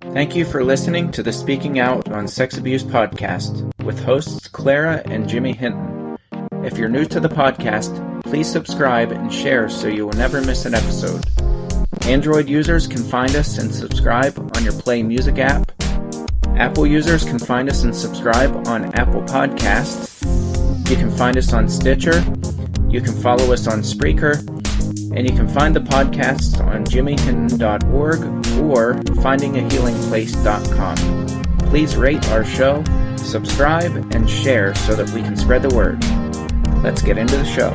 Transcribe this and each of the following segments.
Thank you for listening to the Speaking Out on Sex Abuse podcast with hosts Clara and Jimmy Hinton. If you're new to the podcast, please subscribe and share so you will never miss an episode. Android users can find us and subscribe on your Play Music app. Apple users can find us and subscribe on Apple Podcasts. You can find us on Stitcher. You can follow us on Spreaker. And you can find the podcasts on jimmyhinton.org or findingahealingplace.com. Please rate our show, subscribe, and share so that we can spread the word. Let's get into the show.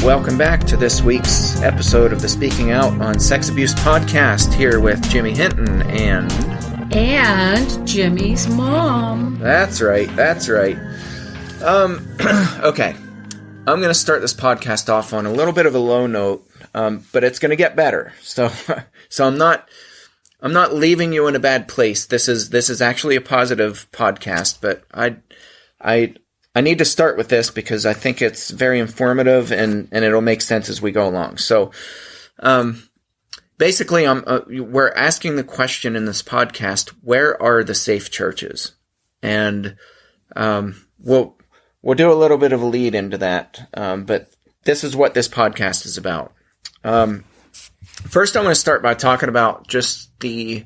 Welcome back to this week's episode of the Speaking Out on Sex Abuse podcast, here with Jimmy Hinton and Jimmy's mom. That's right. Okay. I'm going to start this podcast off on a little bit of a low note, but it's going to get better. So I'm not leaving you in a bad place. This is actually a positive podcast, but I need to start with this because I think it's very informative and it'll make sense as we go along. So, basically, we're asking the question in this podcast: where are the safe churches? And We'll do a little bit of a lead into that, but this is what this podcast is about. First, I'm going to start by talking about just the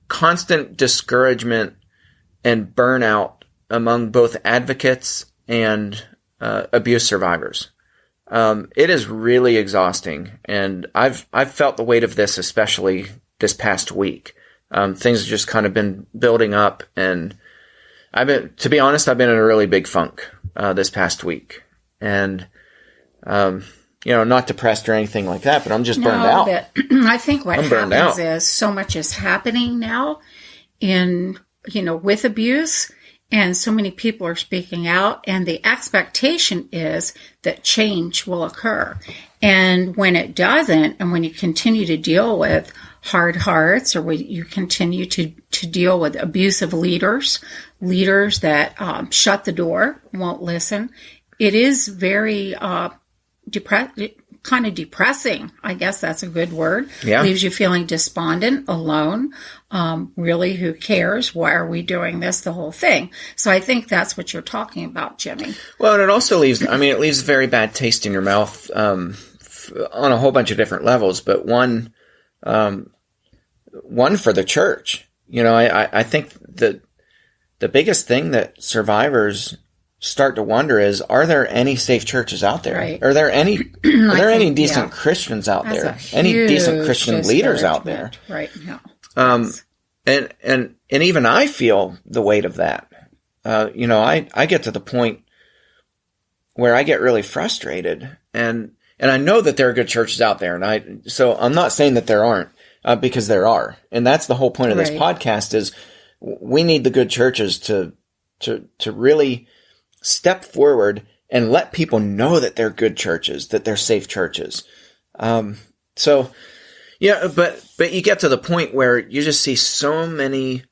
constant discouragement and burnout among both advocates and abuse survivors. It is really exhausting, and I've felt the weight of this, especially this past week. Things have just kind of been building up, and to be honest, I've been in a really big funk this past week, and not depressed or anything like that, but I'm just burned out. But I think what happens is so much is happening now with abuse, and so many people are speaking out, and the expectation is that change will occur. And when it doesn't, and when you continue to deal with hard hearts, or when you continue to deal with abusive leaders that shut the door, won't listen, it is very kind of depressing. I guess that's a good word. Yeah. Leaves you feeling despondent, alone. Really, who cares? Why are we doing this? The whole thing. So I think that's what you're talking about, Jimmy. Well, and it also leaves a very bad taste in your mouth on a whole bunch of different levels, but one for the church. I think that the biggest thing that survivors start to wonder is, are there any safe churches out there? Right. Are there any decent Christians out there? Any decent Christian leaders out there? Right. Yeah. And even I feel the weight of that. I get to the point where I get really frustrated, and I know that there are good churches out there, so I'm not saying that there aren't, because there are, and that's the whole point of this podcast is we need the good churches to really step forward and let people know that they're good churches, that they're safe churches. But you get to the point where you just see so many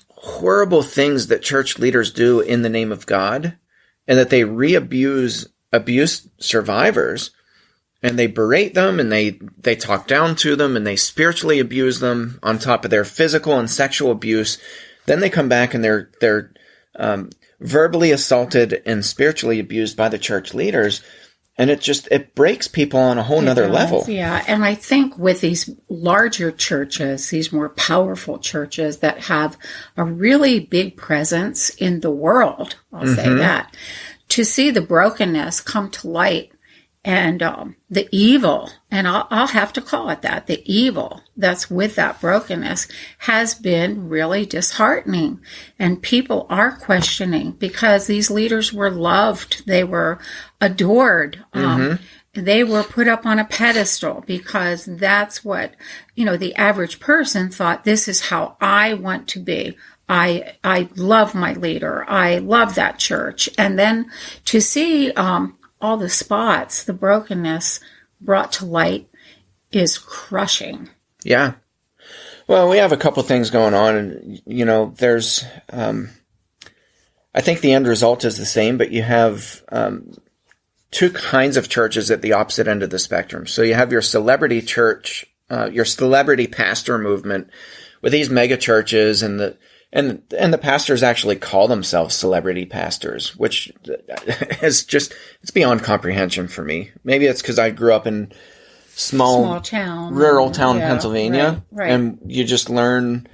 horrible things that church leaders do in the name of God, and that they abuse survivors, and they berate them, and they talk down to them, and they spiritually abuse them on top of their physical and sexual abuse. Then they come back and they're verbally assaulted and spiritually abused by the church leaders. And it breaks people on a whole nother level. Yeah. And I think with these larger churches, these more powerful churches that have a really big presence in the world, I'll say that, to see the brokenness come to light, and the evil, and I'll have to call it that, the evil that's with that brokenness has been really disheartening. And people are questioning, because these leaders were loved. They were adored. They were put up on a pedestal because that's what, the average person thought, this is how I want to be. I love my leader. I love that church. And then to see all the spots, the brokenness brought to light is crushing. Yeah. Well, we have a couple things going on, and, there's, I think the end result is the same, but you have two kinds of churches at the opposite end of the spectrum. So you have your celebrity church your celebrity pastor movement with these mega churches, and the pastors actually call themselves celebrity pastors, which is just, it's beyond comprehension for me. Maybe it's because I grew up in small town, rural town, Pennsylvania, right. And you just learn,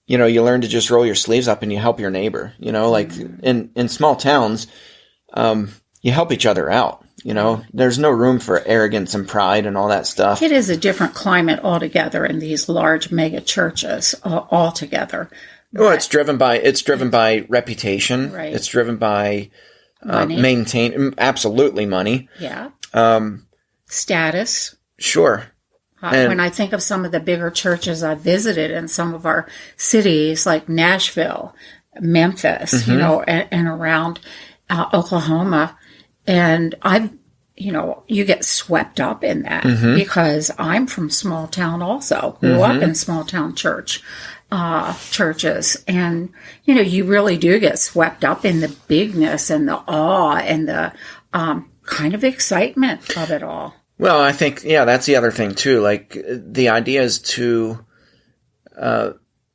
you learn to just roll your sleeves up and you help your neighbor, like in small towns, you help each other out. There's no room for arrogance and pride and all that stuff. It is a different climate altogether in these large mega churches altogether. Well, it's driven by reputation. Right. It's driven by absolutely money. Yeah. Status. Sure. When I think of some of the bigger churches I've visited in some of our cities like Nashville, Memphis, and around Oklahoma, and you get swept up in that because I'm from small town also, grew up in small town churches. And, you really do get swept up in the bigness and the awe and the kind of excitement of it all. Well, I think, that's the other thing too. Like the idea is to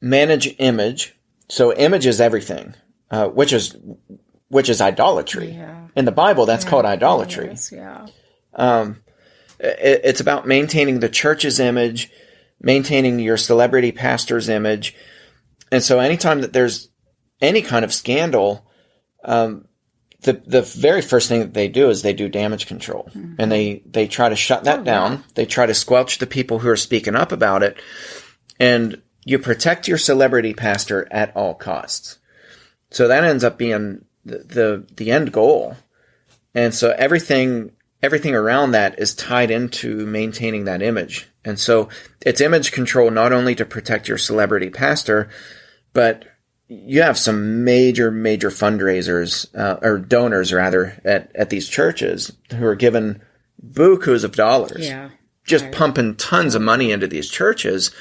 manage image. So image is everything, which is idolatry. Yeah. In the Bible, that's called idolatry. Yes, yeah. It's about maintaining the church's image, maintaining your celebrity pastor's image. And so anytime that there's any kind of scandal, the very first thing that they do is they do damage control. And they try to shut that down. Yeah. They try to squelch the people who are speaking up about it. And you protect your celebrity pastor at all costs. So that ends up being the end goal. And so everything around that is tied into maintaining that image. And so it's image control not only to protect your celebrity pastor, but you have some major fundraisers, or donors rather, at these churches who are given bukus of dollars. Yeah. Just pumping tons of money into these churches.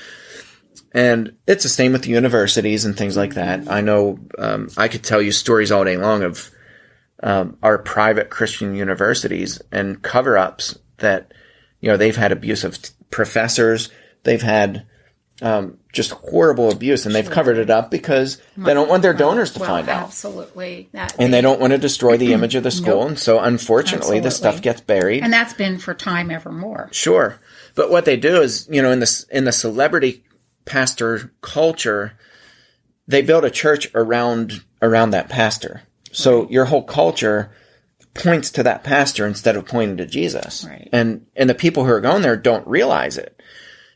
And it's the same with the universities and things like that. I know I could tell you stories all day long of our private Christian universities and cover-ups that, they've had abusive professors. They've had just horrible abuse, and they've covered it up because they don't want their donors to find out. Absolutely. And they don't want to destroy the image of the school. Nope. And so, unfortunately, the stuff gets buried. And that's been for time evermore. Sure. But what they do is, in the celebrity pastor culture, they build a church around that pastor. So your whole culture points to that pastor instead of pointing to Jesus. Right. And the people who are going there don't realize it.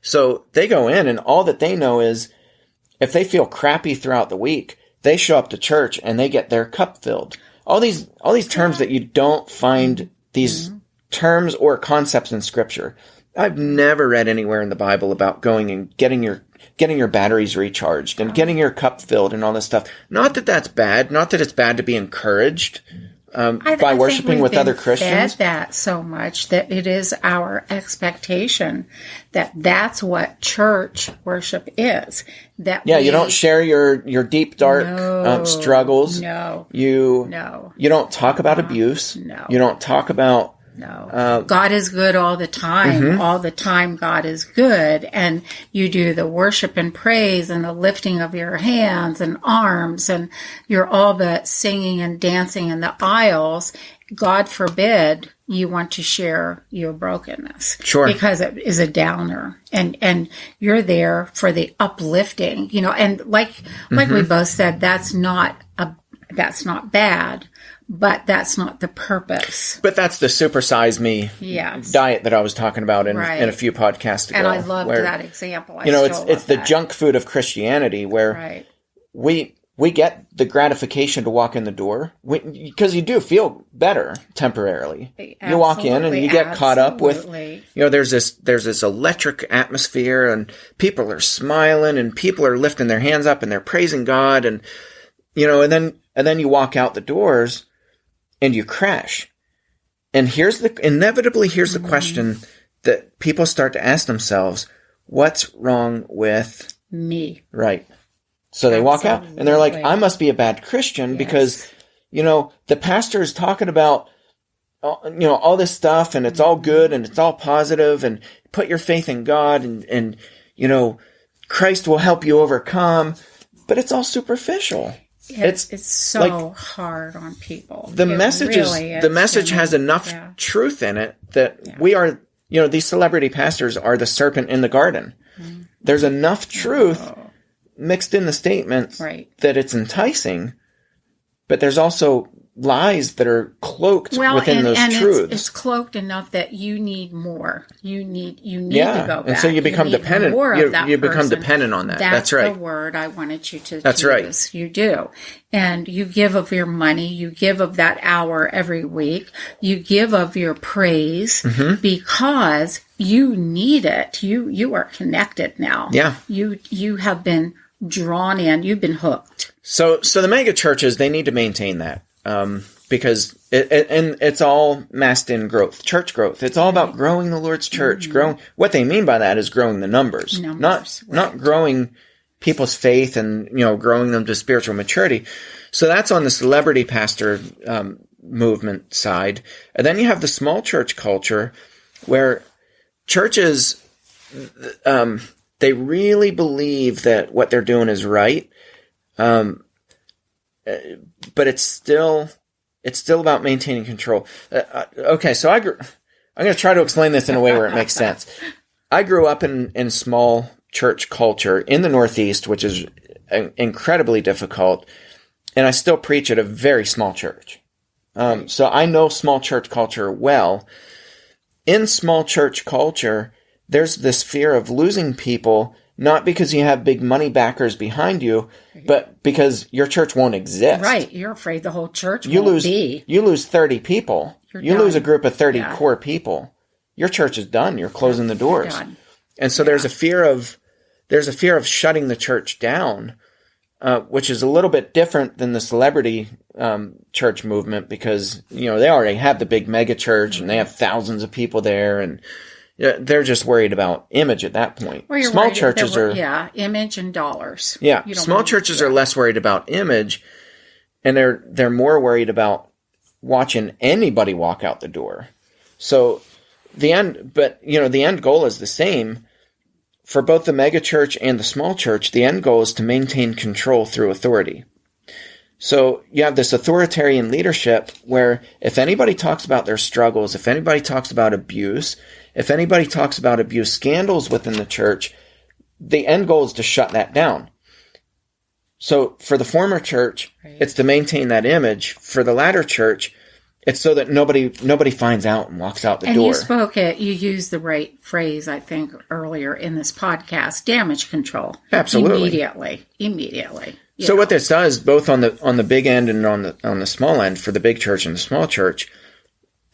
So they go in, and all that they know is if they feel crappy throughout the week, they show up to church and they get their cup filled. All these terms that you don't find these terms or concepts in Scripture. I've never read anywhere in the Bible about going and getting your batteries recharged and getting your cup filled and all this stuff. Not that that's bad. Not that it's bad to be encouraged by worshiping with other Christians. Fed that so much that it is our expectation that that's what church worship is. You don't share your deep dark struggles. No, you don't talk about abuse. No, you don't talk about. No. God is good all the time. All the time God is good. And you do the worship and praise and the lifting of your hands and arms, and you're all but singing and dancing in the aisles. God forbid you want to share your brokenness. Sure. Because it is a downer. And you're there for the uplifting, and like we both said, that's not bad. But that's not the purpose. But that's the supersize me diet that I was talking about in a few podcasts ago. And I loved that example. It's the junk food of Christianity where we get the gratification to walk in the door because you do feel better temporarily. You walk in and you get caught up with, there's this electric atmosphere and people are smiling and people are lifting their hands up and they're praising God and then you walk out the doors and you crash. And inevitably here's the question that people start to ask themselves, what's wrong with me? Right. So they walk out and they're like, I must be a bad Christian because, the pastor is talking about all this stuff, and it's all good, and it's all positive, and put your faith in God, and Christ will help you overcome. But it's all superficial. It's so hard on people. The message has enough truth in it that we are, these celebrity pastors are the serpent in the garden. Mm-hmm. There's enough truth mixed in the statements that it's enticing, but there's also lies that are cloaked within those truths. It's cloaked enough that you need more. You need to go back. And so you become dependent. You become dependent on that. That's right. That's the word I wanted you to That's use. Right. You do. And you give of your money. You give of that hour every week. You give of your praise because you need it. You are connected now. Yeah. You have been drawn in. You've been hooked. So the mega churches, they need to maintain that. Because it's all masked in growth, church growth. It's all about growing the Lord's church. Growing. What they mean by that is growing the numbers. Not growing people's faith and growing them to spiritual maturity. So that's on the celebrity pastor movement side, and then you have the small church culture, where churches they really believe that what they're doing is right. But it's still about maintaining control. Okay, so I'm going to try to explain this in a way where it makes sense. I grew up in small church culture in the Northeast, which is incredibly difficult, and I still preach at a very small church. So I know small church culture well. In small church culture, there's this fear of losing people, not because you have big money backers behind you, but because your church won't exist. Right. You're afraid the whole church won't be. You lose 30 people. You lose a group of 30 core people. Your church is done. You're closing the doors. And so there's a fear of shutting the church down, which is a little bit different than the celebrity church movement, because they already have the big mega church and they have thousands of people there, and they're just worried about image at that point. Well, small churches are image and dollars. Yeah, small churches are less worried about image, and they're more worried about watching anybody walk out the door. So the end goal is the same for both the mega church and the small church. The end goal is to maintain control through authority. So you have this authoritarian leadership where if anybody talks about their struggles, if anybody talks about abuse, if anybody talks about abuse scandals within the church, the end goal is to shut that down. So for the former church, it's to maintain that image. For the latter church, it's so that nobody finds out and walks out the door. And you used the right phrase, I think, earlier in this podcast: damage control. Absolutely, immediately. So what this does, both on the big end and on the small end, for the big church and the small church,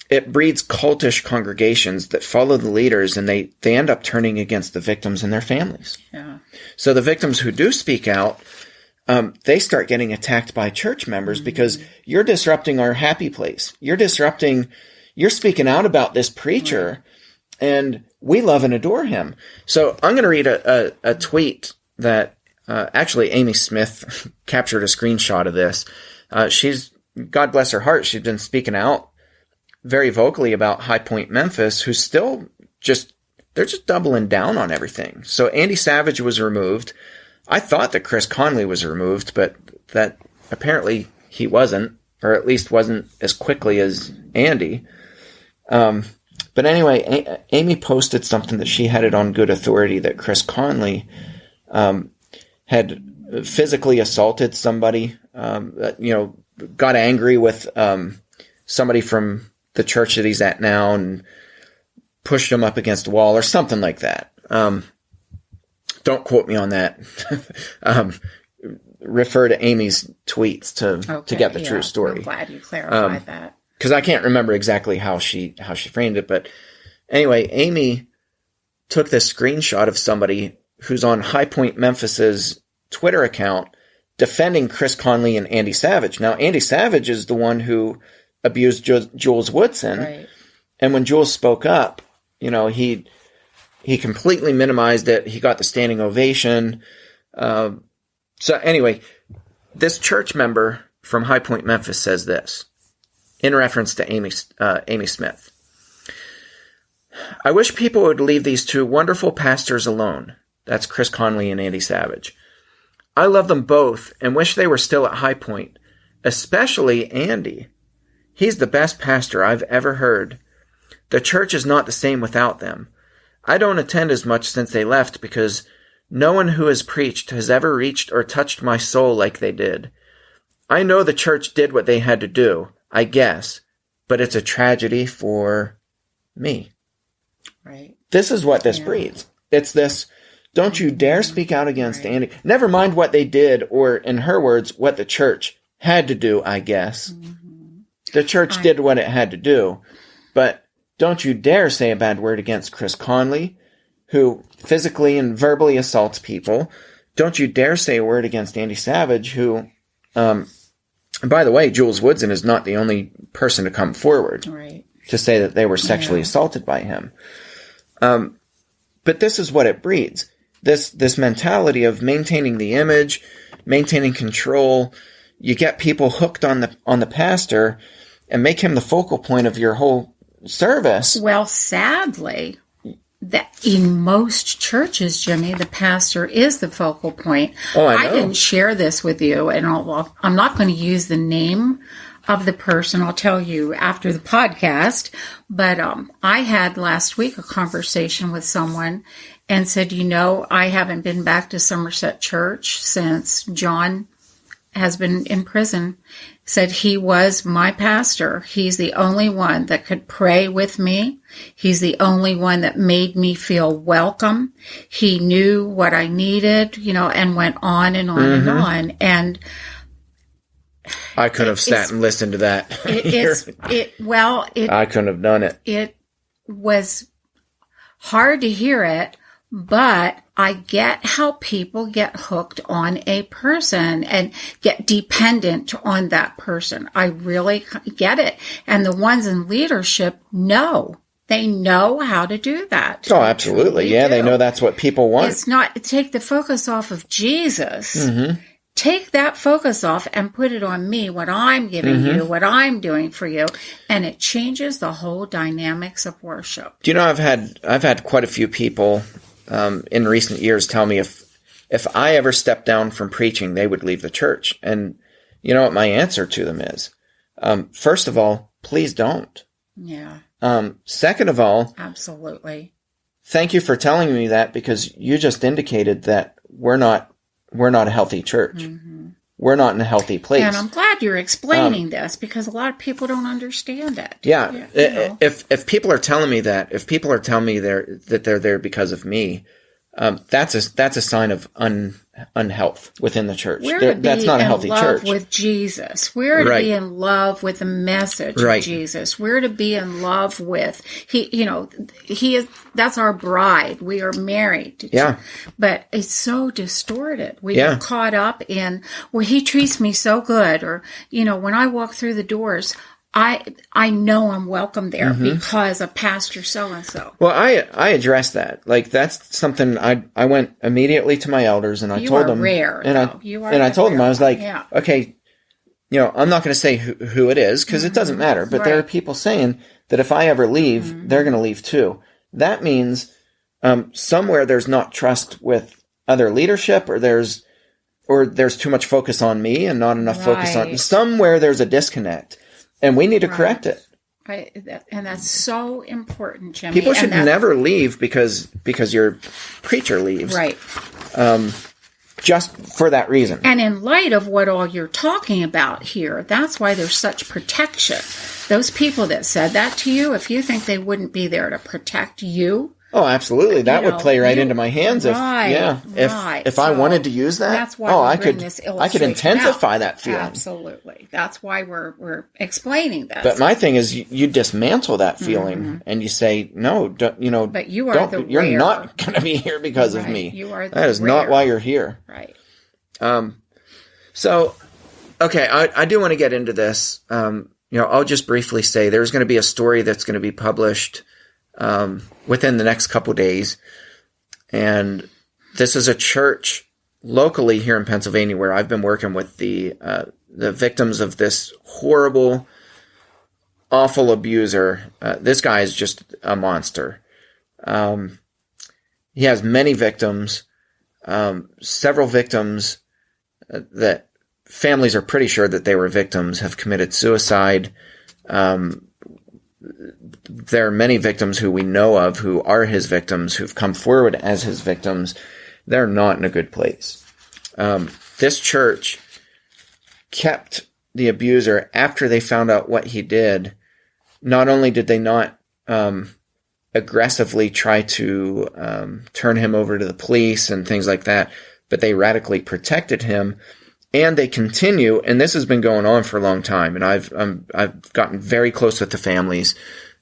it breeds cultish congregations that follow the leaders, and they end up turning against the victims and their families. Yeah. So the victims who do speak out, they start getting attacked by church members because you're disrupting our happy place. You're speaking out about this preacher, and we love and adore him. So I'm going to read a tweet that actually Amy Smith captured a screenshot of this. God bless her heart, she's been speaking out very vocally about High Point Memphis, who's still they're just doubling down on everything. So Andy Savage was removed. I thought that Chris Conley was removed, but that apparently he wasn't, or at least wasn't as quickly as Andy. But anyway, Amy posted something that she had it on good authority that Chris Conley had physically assaulted somebody, got angry with somebody from the church that he's at now and pushed him up against a wall or something like that. Don't quote me on that. Refer to Amy's tweets to get the true story. I'm glad you clarified that. Because I can't remember exactly how she framed it. But anyway, Amy took this screenshot of somebody who's on High Point Memphis's Twitter account defending Chris Conley and Andy Savage. Now, Andy Savage is the one who abused Jules Woodson. Right. And when Jules spoke up, he completely minimized it. He got the standing ovation. So anyway, this church member from High Point Memphis says this: in reference to Amy Smith. I wish people would leave these two wonderful pastors alone. That's Chris Conley and Andy Savage. I love them both and wish they were still at High Point, especially Andy. He's the best pastor I've ever heard. The church is not the same without them. I don't attend as much since they left because no one who has preached has ever reached or touched my soul like they did. I know the church did what they had to do, I guess, but it's a tragedy for me. Right. This is what this breeds. It's this, don't you dare speak out against Andy. Never mind what they did, or in her words, what the church had to do, I guess. Mm-hmm. The church did what it had to do, but don't you dare say a bad word against Chris Conley, who physically and verbally assaults people. Don't you dare say a word against Andy Savage, who, and by the way, Jules Woodson is not the only person to come forward to say that they were sexually assaulted by him. But this is what it breeds. This mentality of maintaining the image, maintaining control. You get people hooked on the pastor and make him the focal point of your whole service. Well, sadly, that in most churches, Jimmy, the pastor is the focal point. Oh, I know. I didn't share this with you, and I'm not going to use the name of the person. I'll tell you after the podcast. But I had last week a conversation with someone and said, I haven't been back to Somerset Church since John has been in prison. Said he was my pastor. He's the only one that could pray with me. He's the only one that made me feel welcome. He knew what I needed, and went on and on and on. And I could have sat and listened to that. I couldn't have done it. It was hard to hear it, but I get how people get hooked on a person and get dependent on that person. I really get it. And the ones in leadership know. They know how to do that. Oh, absolutely. Yeah, they know that's what people want. It's not take the focus off of Jesus. Mm-hmm. Take that focus off and put it on me, what I'm giving you, what I'm doing for you. And it changes the whole dynamics of worship. Do you know, I've had quite a few people in recent years tell me if I ever stepped down from preaching, they would leave the church. And you know what my answer to them is? First of all, please don't. Yeah. Second of all, absolutely. Thank you for telling me that, because you just indicated that we're not a healthy church. Mm-hmm. We're not in a healthy place. And I'm glad you're explaining this, because a lot of people don't understand it. Yeah. If people are telling me that, if people are telling me that they're there because of me, that's a sign of unhealth within the church. That's not a healthy church. We're to be in love with Jesus. We're to be in love with the message of Jesus. We're to be in love with he is. That's our bride. We are married. Yeah. But it's so distorted. We get caught up in, well, he treats me so good, or when I walk through the doors, I know I'm welcome there because of Pastor so-and-so. Well, I addressed that. Like, that's something I went immediately to my elders and I told them. Rare, and I told them, I was like, okay, I'm not going to say who it is, because it doesn't matter. But there are people saying that if I ever leave, they're going to leave too. That means somewhere there's not trust with other leadership, or there's too much focus on me and not enough focus on somewhere. There's a disconnect. And we need to correct it. And that's so important, Jimmy. People should never leave because your preacher leaves. Right. Just for that reason. And in light of what all you're talking about here, that's why there's such protection. Those people that said that to you, if you think they wouldn't be there to protect you. Oh, absolutely. That would play right into my hands if I wanted to use that. That's why I could intensify that feeling. Absolutely. That's why we're explaining this. But my thing is, you dismantle that feeling and you say, no, don't, but you're not going to be here because of me. That is not why you're here. Right. So, okay, I do want to get into this. I'll just briefly say there's going to be a story that's going to be published within the next couple days. And this is a church locally here in Pennsylvania where I've been working with the victims of this horrible awful abuser. This guy is just a monster. He has many victims, several victims that families are pretty sure that they were victims have committed suicide. There are many victims who we know of who are his victims, who've come forward as his victims. They're not in a good place. This church kept the abuser after they found out what he did. Not only did they not aggressively try to turn him over to the police and things like that, but they radically protected him. And they continue, and this has been going on for a long time. And I've gotten very close with the families.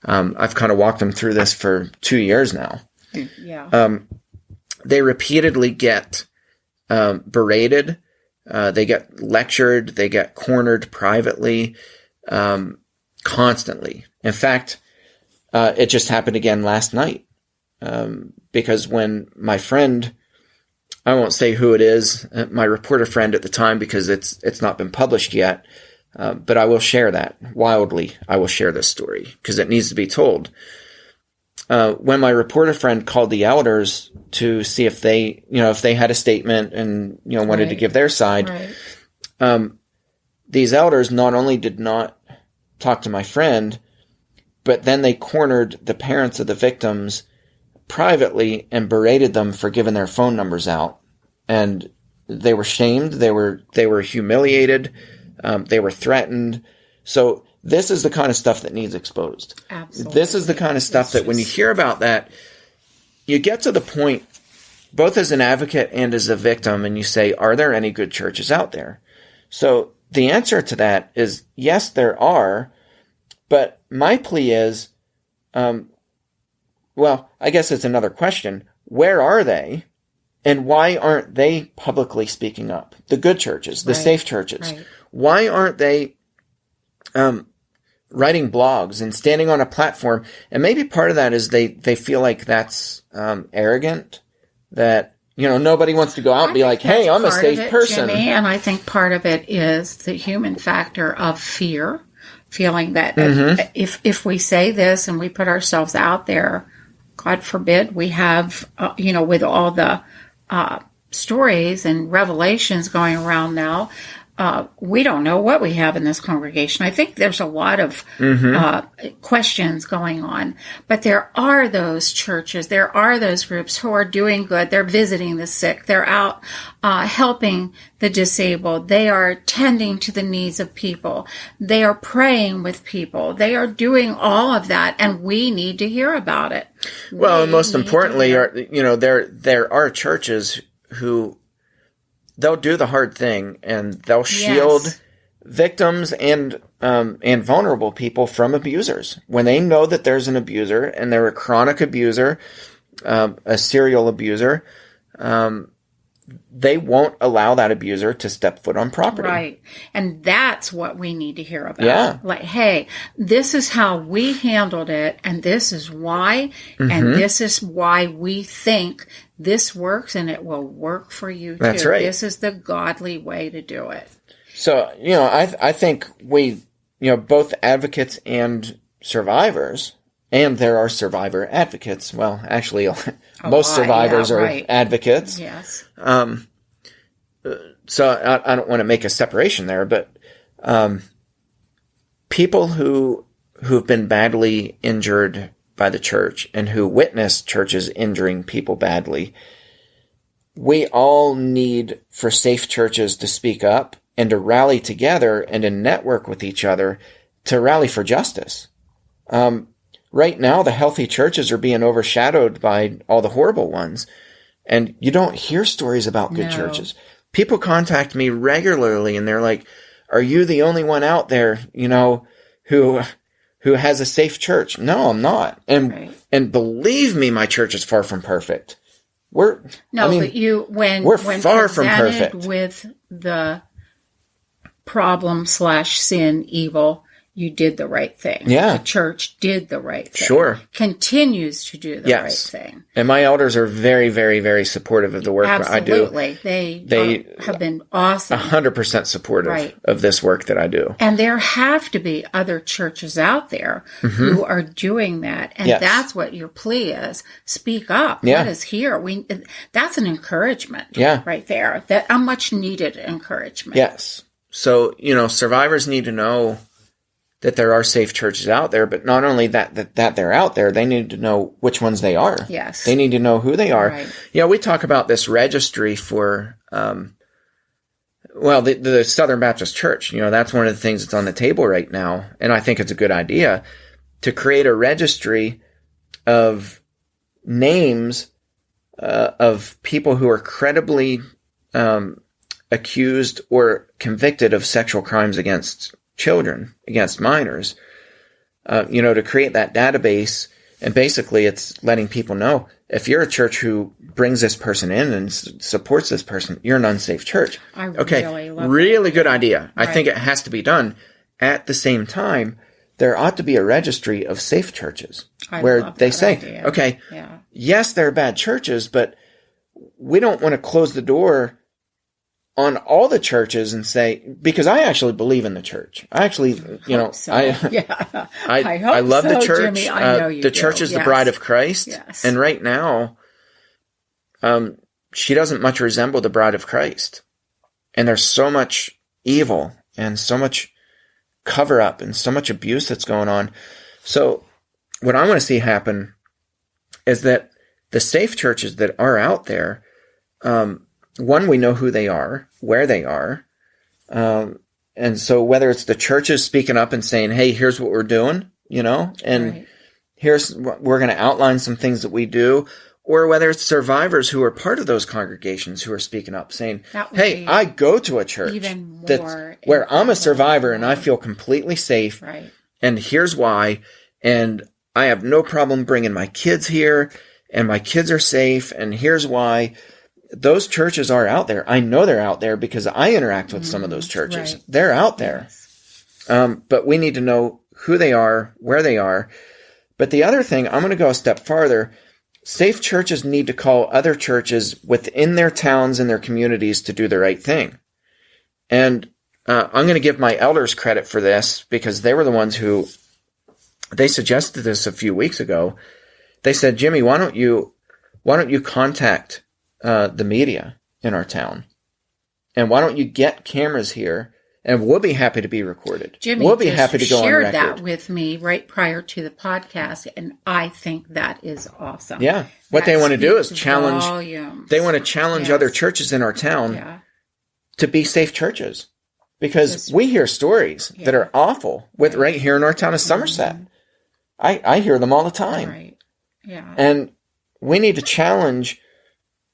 I've kind of walked them through this for 2 years now. Yeah. They repeatedly get berated. They get lectured. They get cornered privately, constantly. In fact, it just happened again last night. Because when my friend, I won't say who it is, my reporter friend at the time, because it's not been published yet, but I will share that wildly. I will share this story because it needs to be told. When my reporter friend called the elders to see if they had a statement and, wanted to give their side, these elders not only did not talk to my friend, but then they cornered the parents of the victims privately and berated them for giving their phone numbers out. And they were shamed. They were humiliated. They were threatened. So this is the kind of stuff that needs exposed. Absolutely. This is the kind of stuff that when you hear about that, you get to the point, both as an advocate and as a victim, and you say, are there any good churches out there? So the answer to that is yes, there are. But my plea is, well, I guess it's another question. Where are they? And why aren't they publicly speaking up? The good churches, the safe churches. Right. Why aren't they writing blogs and standing on a platform? And maybe part of that is they feel like that's arrogant, that, nobody wants to go out and be like, hey, I'm a safe person. Jimmy, and I think part of it is the human factor of fear, feeling that if we say this and we put ourselves out there, God forbid, we have, with all the stories and revelations going around now, we don't know what we have in this congregation. I think there's a lot of questions going on, but there are those churches, there are those groups who are doing good. They're visiting the sick. They're out helping the disabled. They are tending to the needs of people. They are praying with people. They are doing all of that, and we need to hear about it. Well, and most importantly, there are churches who they'll do the hard thing and they'll shield victims and vulnerable people from abusers. When they know that there's an abuser and they're a chronic abuser, a serial abuser, they won't allow that abuser to step foot on property. Right. And that's what we need to hear about. Yeah. Like, hey, this is how we handled it, and this is why, and this is why we think this works, and it will work for you too. That's right. This is the godly way to do it. So, I think we, both advocates and survivors, and there are survivor advocates. Well, actually, most survivors are advocates. Yes. So I don't want to make a separation there, but people who've been badly injured by the church and who witness churches injuring people badly, we all need for safe churches to speak up and to rally together and to network with each other to rally for justice. Right now, the healthy churches are being overshadowed by all the horrible ones, and you don't hear stories about good churches. People contact me regularly, and they're like, "Are you the only one out there, who has a safe church?" No, I'm not. And believe me, my church is far from perfect. We're far from perfect. With the problem / sin, evil, you did the right thing. Yeah. The church did the right thing. Sure. Continues to do the right thing. And my elders are very, very, very supportive of the work I do. Absolutely. They have been awesome. 100% supportive of this work that I do. And there have to be other churches out there who are doing that. And that's what your plea is. Speak up. Let us hear. That's an encouragement right there. That a much needed encouragement. Yes. So, survivors need to know that there are safe churches out there, but not only that they're out there, they need to know which ones they are. Yes. They need to know who they are. Right. We talk about this registry for, the Southern Baptist Church. That's one of the things that's on the table right now. And I think it's a good idea to create a registry of names of people who are credibly accused or convicted of sexual crimes against children, against minors, to create that database. And basically it's letting people know, if you're a church who brings this person in and supports this person, you're an unsafe church. Really good idea. Right. I think it has to be done. At the same time, there ought to be a registry of safe churches where they say, yes, there are bad churches, but we don't want to close the door on all the churches and say, because I actually believe in the church. I actually, I love the church. Jimmy, I know you the church is the bride of Christ. Yes. And right now, she doesn't much resemble the bride of Christ. And there's so much evil and so much cover up and so much abuse that's going on. So what I want to see happen is that the safe churches that are out there, one, we know who they are, where they are. And so whether it's the churches speaking up and saying, hey, here's what we're doing, and here's what we're going to outline some things that we do, or whether it's survivors who are part of those congregations who are speaking up saying, hey, I go to a church where I'm a survivor and I feel completely safe. Right. And here's why. And I have no problem bringing my kids here and my kids are safe. And here's why. Those churches are out there. I know they're out there because I interact with some of those churches. Right. They're out there. Yes. But we need to know who they are, where they are. But the other thing, I'm going to go a step farther. Safe churches need to call other churches within their towns and their communities to do the right thing. And I'm going to give my elders credit for this because they were the ones who, they suggested this a few weeks ago. They said, Jimmy, why don't you contact the media in our town, and why don't you get cameras here, and we'll be happy to be recorded. Jimmy, we'll be happy to go on record. Shared that with me right prior to the podcast, and I think that is awesome. Yeah, what they want to do is challenge. Volumes. They want to challenge other churches in our town to be safe churches, because we hear stories that are awful with right here in our town of Somerset. I hear them all the time. Right. Yeah, and we need to challenge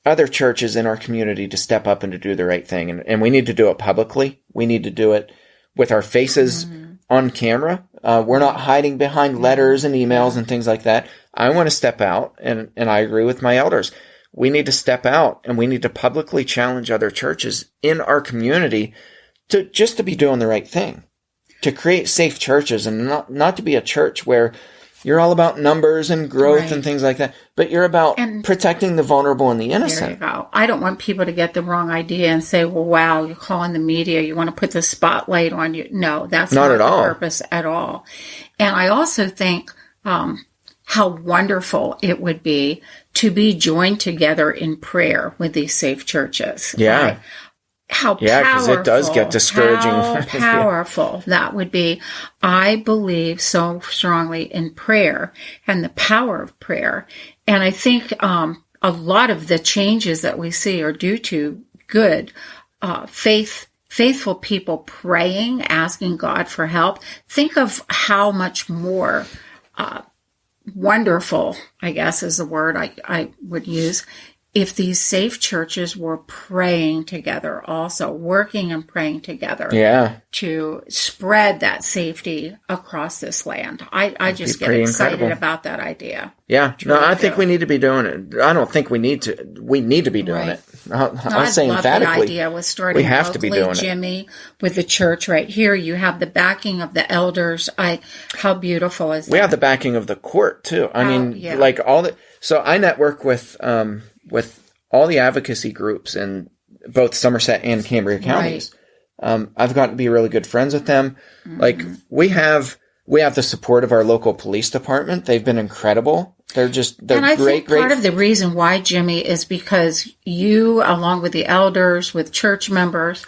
other churches in our community to step up and to do the right thing. And we need to do it publicly. We need to do it with our faces on camera. We're not hiding behind letters and emails and things like that. I want to step out, and I agree with my elders. We need to step out and we need to publicly challenge other churches in our community to be doing the right thing, to create safe churches, and not to be a church where you're all about numbers and growth and things like that, but you're about protecting the vulnerable and the innocent. There you go. I don't want people to get the wrong idea and say, well, wow, you're calling the media, you want to put the spotlight on you. No, that's not the purpose at all. And I also think how wonderful it would be to be joined together in prayer with these safe churches. Yeah. Right? How powerful, because it does get discouraging. How powerful that would be. I believe so strongly in prayer and the power of prayer. And I think a lot of the changes that we see are due to good faithful people praying, asking God for help. Think of how much more wonderful, I guess is the word I would use, if these safe churches were praying together also, working and praying together to spread that safety across this land. I just get excited about that idea. Yeah. No, I think we need to be doing it. I don't think we need to. We need to be doing it. I'll say love emphatically, the idea with starting we have to be locally, doing it. Jimmy, with the church right here. You have the backing of the elders. How beautiful is that? We have the backing of the court too. I mean, yeah. like so I network with all the advocacy groups in both Somerset and Cambria counties. Right. I've gotten to be really good friends with them. Mm-hmm. Like we have the support of our local police department. They've been incredible. They're and I great. think part of the reason why, Jimmy, is because you, along with the elders, with church members,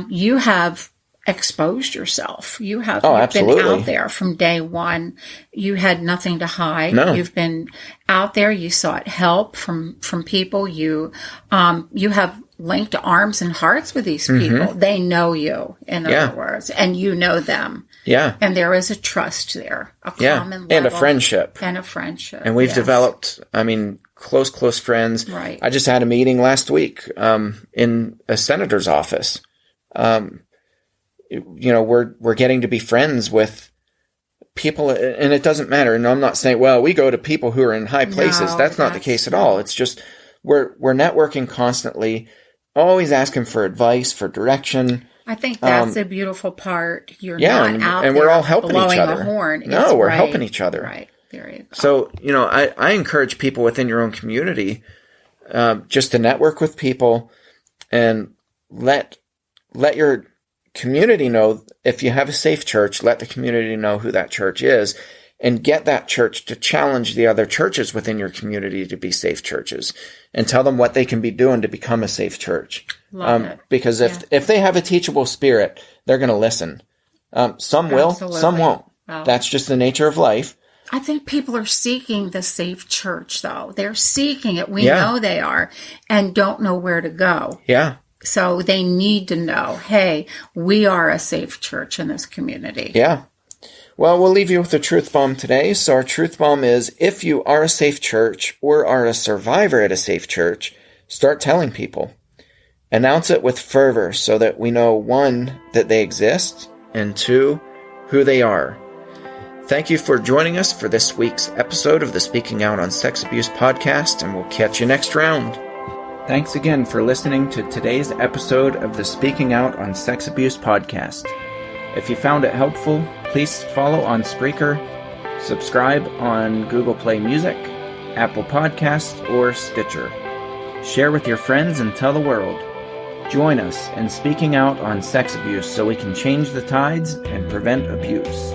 you have exposed yourself. You've been out there from day one. You had nothing to hide. No. You've been out there. You sought help from people. You have linked arms and hearts with these people. Mm-hmm. They know you, in other words, and you know them. Yeah. And there is a trust there, a common level. And a friendship. And we've developed, close friends. Right. I just had a meeting last week in a senator's office. We're getting to be friends with people, and it doesn't matter. And I'm not saying, well, we go to people who are in high places. No, that's not the case at all. It's just we're networking constantly, always asking for advice, for direction. I think that's a beautiful part. You're not out and there we're all helping each other. A horn. No, we're helping each other. Right. There you go. So, I encourage people within your own community just to network with people and let your community know. If you have a safe church, let the community know who that church is, and get that church to challenge the other churches within your community to be safe churches, and tell them what they can be doing to become a safe church. Love it. Because if they have a teachable spirit, they're going to listen. Some will, some won't. Wow. That's just the nature of life. I think people are seeking the safe church, though. They're seeking it. We know they are, and don't know where to go. Yeah. So they need to know, hey, we are a safe church in this community. Yeah. Well, we'll leave you with a truth bomb today. So our truth bomb is, if you are a safe church or are a survivor at a safe church, start telling people. Announce it with fervor so that we know, 1, that they exist, and 2, who they are. Thank you for joining us for this week's episode of the Speaking Out on Sex Abuse podcast, and we'll catch you next round. Thanks again for listening to today's episode of the Speaking Out on Sex Abuse podcast. If you found it helpful, please follow on Spreaker, subscribe on Google Play Music, Apple Podcasts, or Stitcher. Share with your friends and tell the world. Join us in speaking out on sex abuse so we can change the tides and prevent abuse.